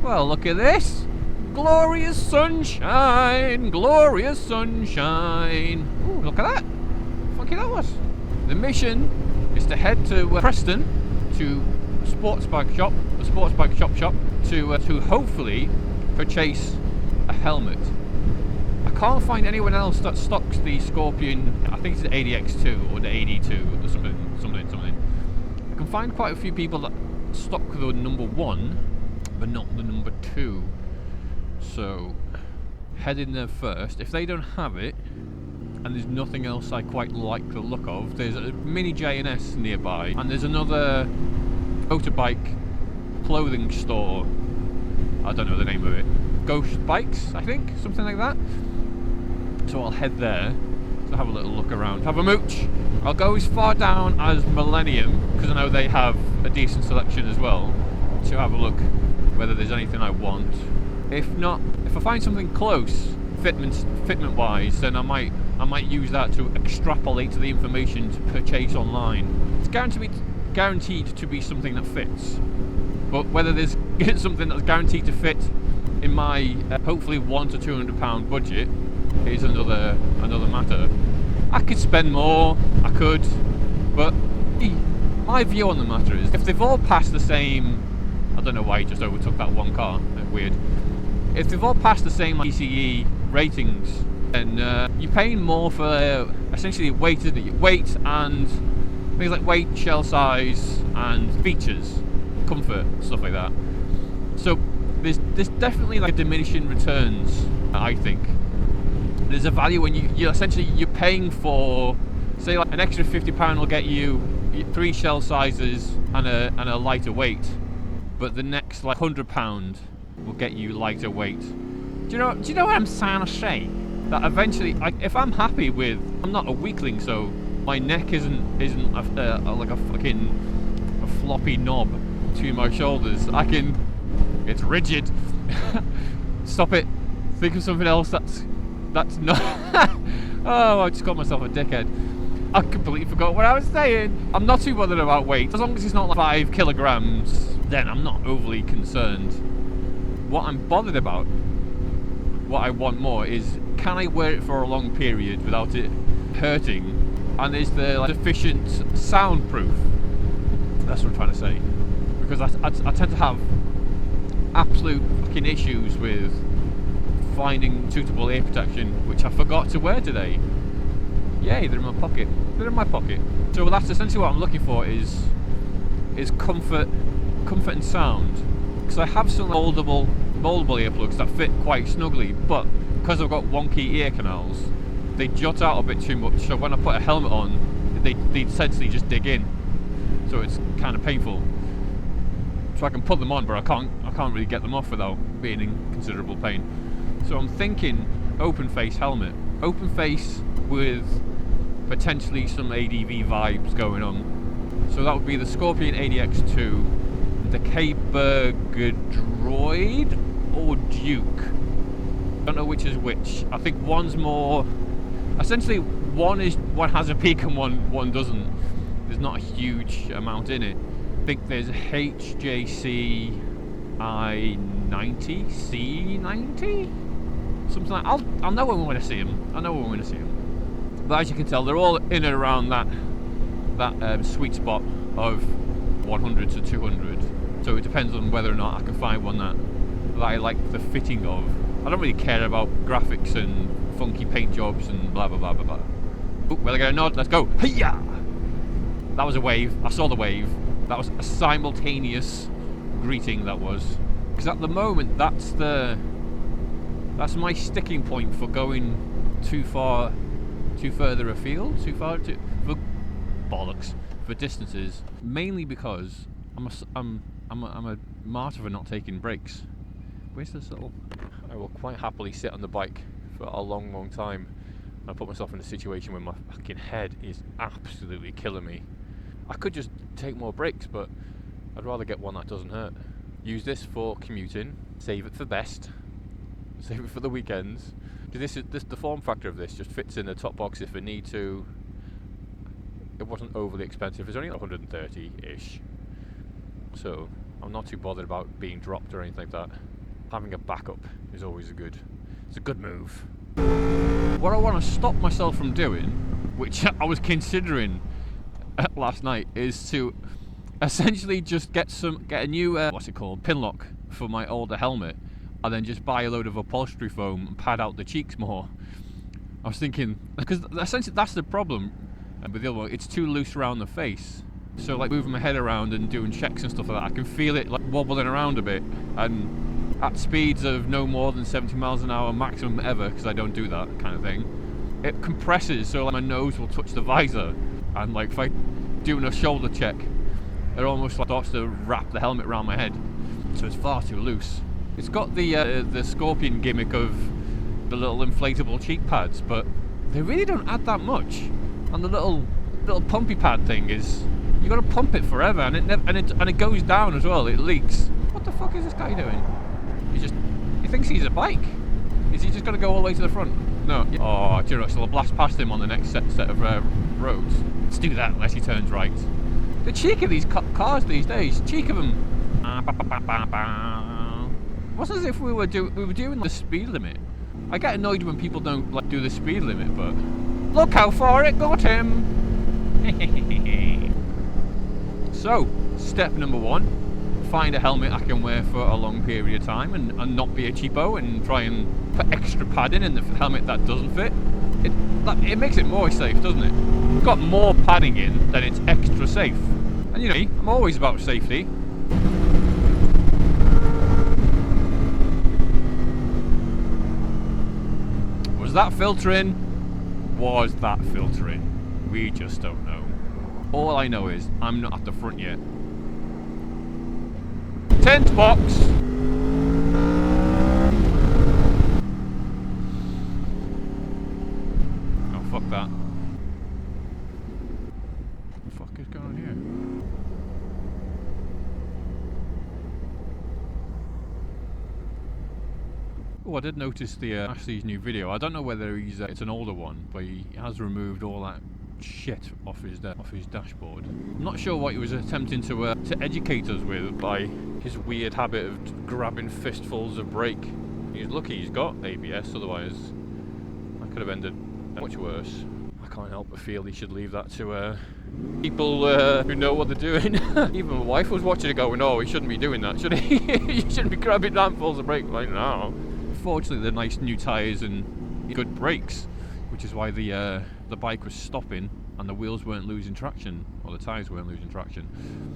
Well, look at this. Glorious sunshine, glorious sunshine. Ooh, look at that. Funky that was. The mission is to head to Preston, to the sports bike shop to hopefully purchase a helmet. I can't find anyone else that stocks the Scorpion. I think it's the ADX2 or the AD2 or something. I can find quite a few people that stock the number 1, but not the number 2. So head in there first. If they don't have it, and there's nothing else I quite like the look of, there's a mini J&S nearby, and there's another motorbike clothing store. I don't know the name of it. Ghost Bikes, I think, something like that. So I'll head there to have a little look around, have a mooch. I'll go as far down as Millennium, because I know they have a decent selection as well, to have a look whether there's anything I want. If not, if I find something close, fitment wise, then I might use that to extrapolate the information to purchase online. It's guaranteed to be something that fits, but whether there's something that's guaranteed to fit in my hopefully £100 to £200 budget is another matter. I could spend more, I could, but my view on the matter is if they've all passed the same, I don't know why he just overtook that one car, weird. If they've all passed the same PCE ratings, then you're paying more for essentially weight, isn't it? Weight and things like weight, shell size, and features, comfort, stuff like that. So there's definitely like diminishing returns. I think there's a value when you're essentially paying for, say, like an extra £50 will get you 3 shell sizes and a lighter weight, but the next like £100 will get you lighter weight. Do you know what I'm trying to say? That eventually, if I'm happy with, I'm not a weakling, so my neck isn't like a fucking floppy knob between my shoulders. It's rigid. Stop it. Think of something else that's not. Oh, I just got myself a dickhead. I completely forgot what I was saying. I'm not too bothered about weight. As long as it's not like 5 kilograms, then I'm not overly concerned. What I'm bothered about, what I want more is, can I wear it for a long period without it hurting? And is there like sufficient soundproof? That's what I'm trying to say. Because I tend to have absolute fucking issues with finding suitable ear protection, which I forgot to wear today. Yay, they're in my pocket. They're in my pocket. So that's essentially what I'm looking for is comfort and sound. Because I have some moldable earplugs that fit quite snugly, but because I've got wonky ear canals, they jut out a bit too much. So when I put a helmet on, they essentially just dig in. So it's kind of painful. So I can put them on, but I can't really get them off without being in considerable pain. So I'm thinking open face helmet, open face with potentially some ADV vibes going on. So that would be the Scorpion ADX2, the K-Berg Droid or Duke. I don't know which is which. I think one's more, essentially one has a peak and one doesn't. There's not a huge amount in it. I think there's HJC I90, C90, something like. I'll know when I see them. But as you can tell, they're all in and around that sweet spot of 100 to 200. So it depends on whether or not I can find one that I like the fitting of. I don't really care about graphics and funky paint jobs and blah blah blah blah blah. Oh, well, I got a nod. Let's go. Hiya! That was a wave. I saw the wave. That was a simultaneous greeting. That was, because at the moment that's my sticking point for going too further afield, for bollocks, for distances. Mainly because I'm a martyr for not taking breaks. Where's this little? I will quite happily sit on the bike for a long time. I put myself in a situation where my fucking head is absolutely killing me. I could just take more breaks, but I'd rather get one that doesn't hurt. Use this for commuting. Save it for best. Save it for the weekends. The form factor of this just fits in the top box if I need to. It wasn't overly expensive. It's only 130-ish. So I'm not too bothered about being dropped or anything like that. Having a backup is always it's a good move. What I want to stop myself from doing, which I was considering last night, is to essentially just get a new pin lock for my older helmet, and then just buy a load of upholstery foam and pad out the cheeks more. I was thinking, because essentially that's the problem with the other one, it's too loose around the face. So like moving my head around and doing checks and stuff like that, I can feel it like wobbling around a bit, and at speeds of no more than 70 miles an hour maximum ever, because I don't do that kind of thing, it compresses so like my nose will touch the visor, and like if I doing a shoulder check, it almost like starts to wrap the helmet around my head, so it's far too loose. It's got the Scorpion gimmick of the little inflatable cheek pads, but they really don't add that much. And the little pumpy pad thing is, you gotta pump it forever, and it goes down as well. It leaks. What the fuck is this guy doing? He thinks he's a bike. Is he just gonna go all the way to the front? No. Oh, do you know, so I'll blast past him on the next set of roads. Let's do that unless he turns right. The cheek of these cars these days. Cheek of them. What's as if we were doing the speed limit. I get annoyed when people don't like do the speed limit, but look how far it got him. So, step number 1, find a helmet I can wear for a long period of time and not be a cheapo and try and put extra padding in the helmet that doesn't fit. It makes it more safe, doesn't it? It's got more padding in, then it's extra safe. And you know me, I'm always about safety. Was that filtering? Was that filtering? We just don't know. All I know is I'm not at the front yet. Tent box! Oh, fuck that. What the fuck is going on here? Oh, I did notice the Ashley's new video. I don't know whether it's an older one, but he has removed all that shit off his dashboard. I'm not sure what he was attempting to educate us with by his weird habit of grabbing fistfuls of brake. He's lucky he's got ABS, otherwise that could have ended much worse. I can't help but feel he should leave that to people who know what they're doing. Even my wife was watching it going, oh, he shouldn't be doing that, should he? He shouldn't be grabbing handfuls of brake. Like, no. Fortunately, they're nice new tyres and good brakes, which is why the bike was stopping and the wheels weren't losing traction, or the tyres weren't losing traction.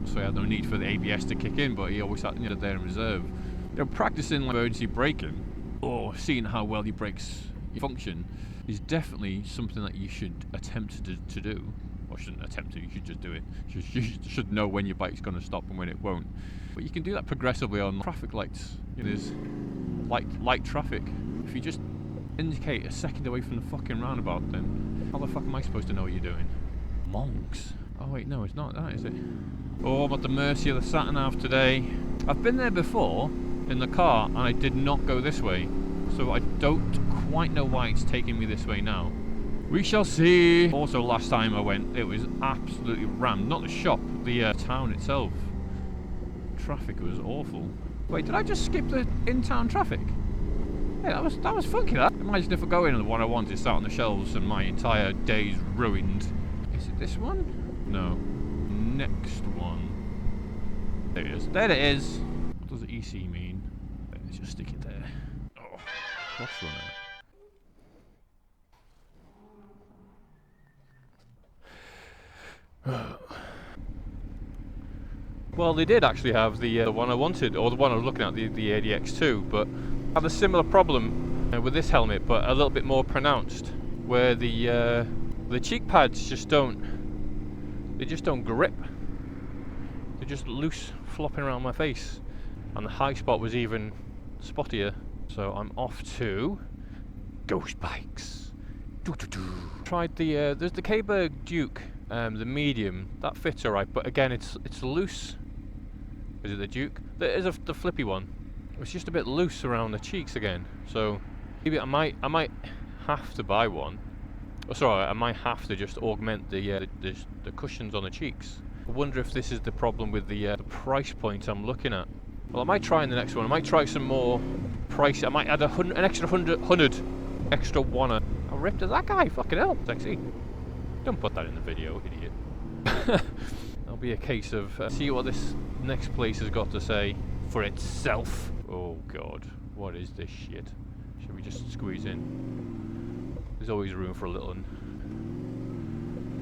So he had no need for the ABS to kick in, but he always had it there in reserve. You know, practicing emergency braking, or seeing how well your brakes function, is definitely something that you should attempt to do. Or shouldn't attempt to, you should just do it. You should know when your bike's going to stop and when it won't. But you can do that progressively on traffic lights. You know, there's light traffic. If you just indicate a second away from the fucking roundabout, then how the fuck am I supposed to know what you're doing? Monks. Oh wait, no, it's not that, is it? Oh, I'm at the mercy of the sat-nav today. I've been there before in the car and I did not go this way, so I don't quite know why it's taking me this way now. We shall see. Also, last time I went, it was absolutely rammed. Not the shop, the town itself. Traffic was awful. Wait, did I just skip the in-town traffic? Yeah, that was funky, that. Imagine if I go in and the one I want is sat on the shelves and my entire day's ruined. Is it this one? No. Next one. There it is. There it is. What does EC mean? Let's just stick it there. Oh, what's running? Well, they did actually have the one I wanted, or the one I was looking at, the ADX2, but I have a similar problem with this helmet, but a little bit more pronounced, where the cheek pads just don't grip. They're just loose, flopping around my face, and the high spot was even spottier. So I'm off to Ghost Bikes. Tried there's the K-Berg Duke. The medium, that fits alright, but again it's loose. Is it the Duke? There is the flippy one. It's just a bit loose around the cheeks again. So maybe I might have to buy one. Oh, sorry, I might have to just augment the cushions on the cheeks. I wonder if this is the problem with the price point I'm looking at. Well, I might try in the next one. I might try some more price. I might add an extra 100 extra wanna. How ripped is that guy? Fucking hell, sexy. Don't put that in the video, idiot. That'll be a case of see what this next place has got to say for itself. Oh god, what is this shit? Should we just squeeze in? There's always room for a little one.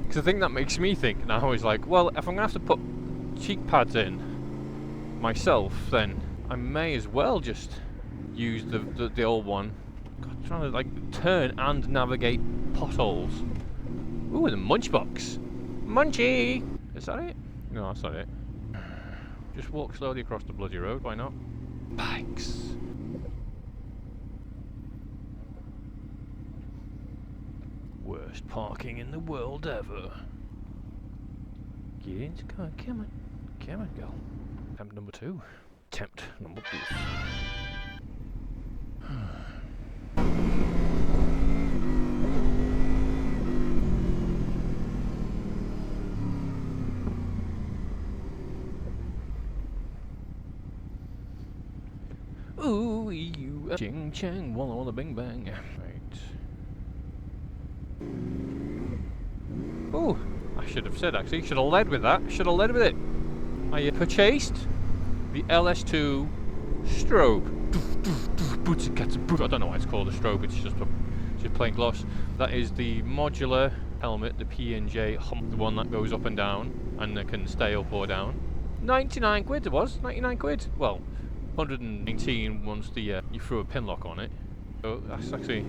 Because the thing that makes me think now is like, well, if I'm gonna have to put cheek pads in myself, then I may as well just use the old one. God, I'm trying to like turn and navigate potholes. Ooh, the munch box. Munchy! Is that it? No, that's not it. Just walk slowly across the bloody road, why not? Bikes. Worst parking in the world ever. Get in, come on, come on. Come on, girl. Attempt number 2. Attempt number 2. Ooh, you ching chang, walla walla bing bang. Right. Ooh, I should have said actually. Should have led with that. Should have led with it. I purchased the LS2 strobe. I don't know why it's called a strobe. It's just plain gloss. That is the modular helmet, the P&J, the one that goes up and down and it can stay up or down. 99 quid it was. 99 quid. Well, 119 once the you threw a pin lock on it. So that's actually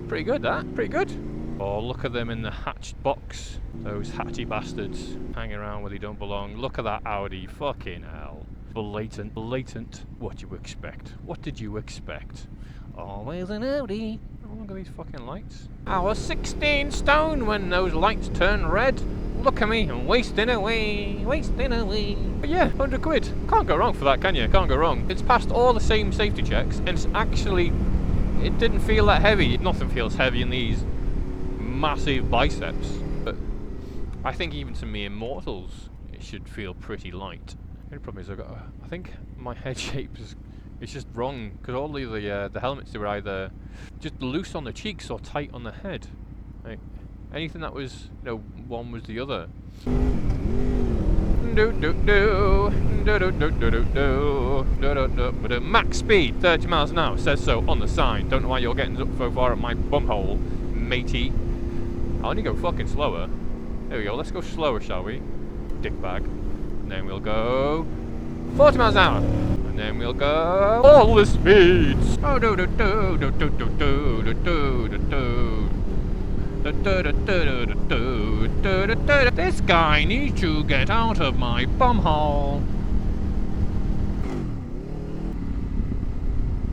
pretty good. That pretty good. Oh, look at them in the hatched box. Those hatchy bastards hanging around where they don't belong. Look at that Audi. Fucking hell. Blatant. What you expect? What did you expect? Always an Audi. Oh, look at these fucking lights. I was 16 stone when those lights turned red. Look at me, I'm wasting away. But yeah, 100 quid. Can't go wrong for that, can you? Can't go wrong. It's passed all the same safety checks, and it's actually, it didn't feel that heavy. Nothing feels heavy in these massive biceps. But I think even to mere mortals, it should feel pretty light. The only problem is I think my head shape is, it's just wrong, because all the helmets, they were either just loose on the cheeks or tight on the head. Like, anything that was, you know, one was the other. Max speed, 30 miles an hour, says so on the sign. Don't know why you're getting up so far at my bumhole, matey. I'll only go fucking slower. There we go, let's go slower, shall we? Dickbag. And then we'll go 40 miles an hour. And then we'll go all the speeds. Oh, do do do do do do do do do do. This guy needs to get out of my bumhole.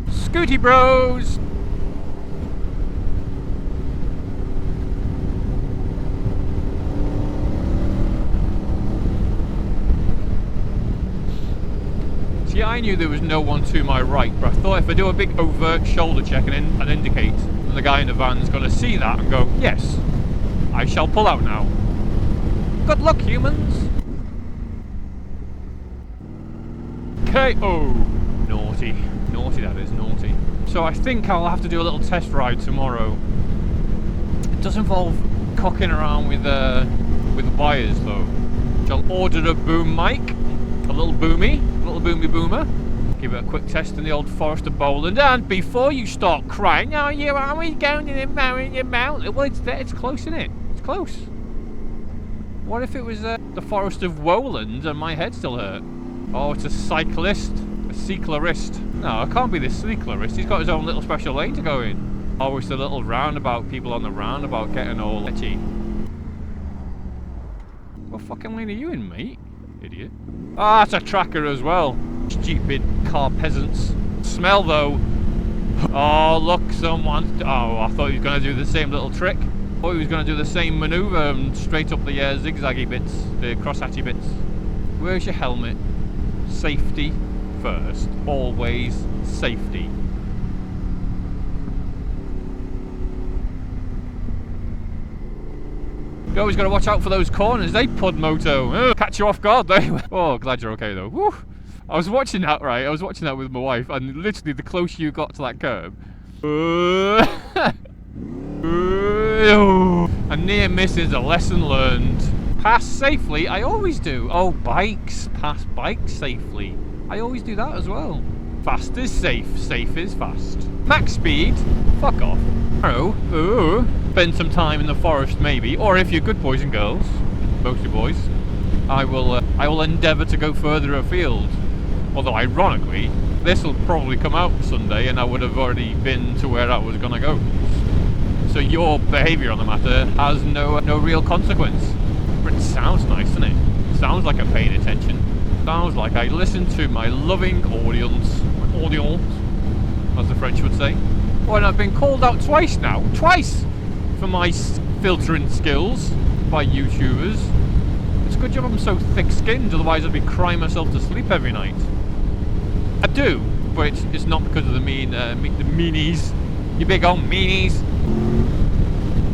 Scooty bros. See, I knew there was no one to my right, but I thought if I do a big overt shoulder check and indicate, then the guy in the van's going to see that and go, yes, I shall pull out now. Good luck, humans. K.O. Naughty. Naughty, that is, naughty. So I think I'll have to do a little test ride tomorrow. It does involve cocking around with wires, though. I'll order a boom mic. A little boomy boomer. Give it a quick test in the old Forest of Bowland, and before you start crying, oh, you are we going to marry your mouth? Well, it's there. It's close, isn't it? It's close. What if it was the Forest of Woland and my head still hurt? Oh, it's a cyclist, a cyclerist. No, it can't be the cyclerist. He's got his own little special lane to go in. Oh, it's the little roundabout. People on the roundabout getting all itchy. What fucking lane are you in, mate? Idiot. Ah, it's a tracker as well. Stupid car peasants. Smell though. Oh, look, someone. Oh, I thought he was going to do the same little trick. I thought he was going to do the same manoeuvre and straight up the zigzaggy bits, the crosshatchy bits. Where's your helmet? Safety first. Always safety. You always got to watch out for those corners, eh, Podmoto? Catch you off guard, though. Oh, glad you're okay, though. Woo. I was watching that, right? I was watching that with my wife, and literally the closer you got to that curb, a near miss is a lesson learned. Pass safely, I always do. Oh, bikes, pass bikes safely. I always do that as well. Fast is safe, safe is fast. Max speed, fuck off. Oh, spend some time in the forest maybe, or if you're good boys and girls, mostly boys, I will endeavour to go further afield. Although ironically, this will probably come out Sunday and I would have already been to where I was gonna go. So your behaviour on the matter has no real consequence. But it sounds nice, doesn't it? It sounds like I'm paying attention. Sounds like I listen to my loving audience, as the French would say. Oh, and I've been called out twice now, for my filtering skills by YouTubers. It's a good job I'm so thick-skinned, otherwise I'd be crying myself to sleep every night. I do, but it's not because of the meanies. You big old meanies.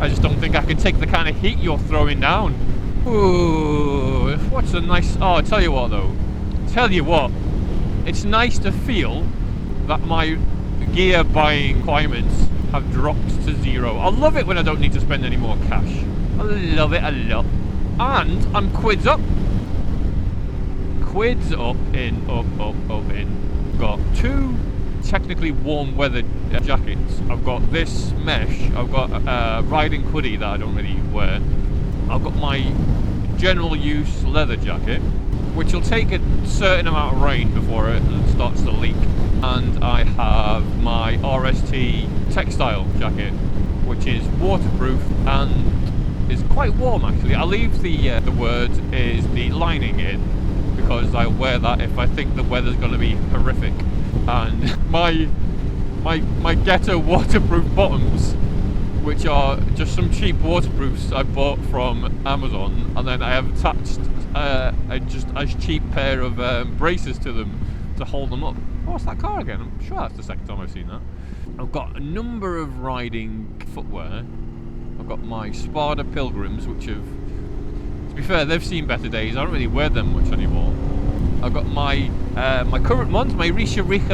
I just don't think I can take the kind of heat you're throwing down. Ooh, what's a nice... Oh, I'll tell you what though. Tell you what. It's nice to feel that my gear buying requirements have dropped to 0. I love it when I don't need to spend any more cash. I love it a lot. And I'm quids up. Quids up in. Got 2 technically warm weather jackets. I've got this mesh. I've got a riding hoodie that I don't really wear. I've got my general use leather jacket, which will take a certain amount of rain before it starts to leak. And I have my RST textile jacket, which is waterproof and is quite warm actually. I'll leave the word is the lining in, because I wear that if I think the weather's going to be horrific. And my ghetto waterproof bottoms, which are just some cheap waterproofs I bought from Amazon, and then I have attached a cheap pair of braces to them to hold them up. Oh, what's that car again? I'm sure that's the second time I've seen that. I've got a number of riding footwear. I've got my Spada Pilgrims, which have, to be fair, they've seen better days. I don't really wear them much anymore. I've got my my current ones, my Riche boots,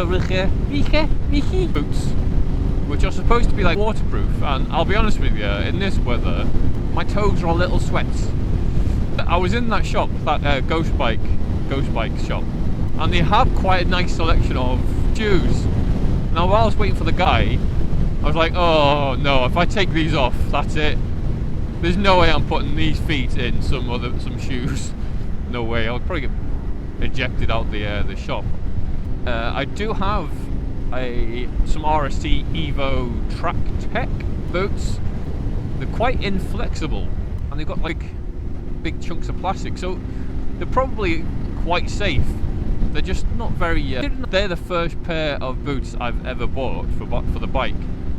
which are supposed to be like waterproof. And I'll be honest with you, in this weather, my toes are a little sweat. I was in that shop, that Ghost Bike shop, and they have quite a nice selection of shoes. Now, while I was waiting for the guy, I was like, oh no, if I take these off, that's it. There's no way I'm putting these feet in some shoes. No way. I would probably get ejected out the shop. I do have some RST Evo Track Tech boots. They're quite inflexible, and they've got like big chunks of plastic, so they're probably quite safe. They're just not very... they're the first pair of boots I've ever bought for the bike,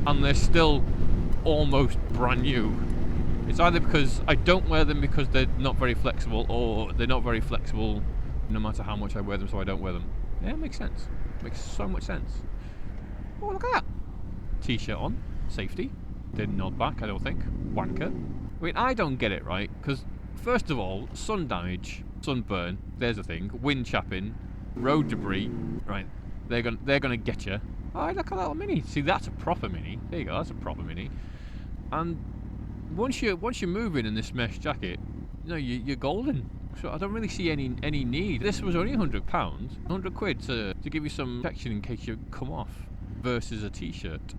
and they're still almost brand new. It's either because I don't wear them because they're not very flexible, or they're not very flexible no matter how much I wear them, so I don't wear them. Yeah, it makes sense. Makes so much sense. Oh, look at that. T-shirt on. Safety. Didn't nod back, I don't think. Wanker. I mean, I don't get it, right? Because, first of all, sun damage, sunburn, there's a thing. Wind chapping, road debris, right? They're gonna get you. Oh, look at that little mini. See, that's a proper mini. There you go, that's a proper mini. And once you're moving in this mesh jacket, you know, you're golden. So I don't really see any need. This was only £100, 100 quid to give you some protection in case you come off, versus a t-shirt.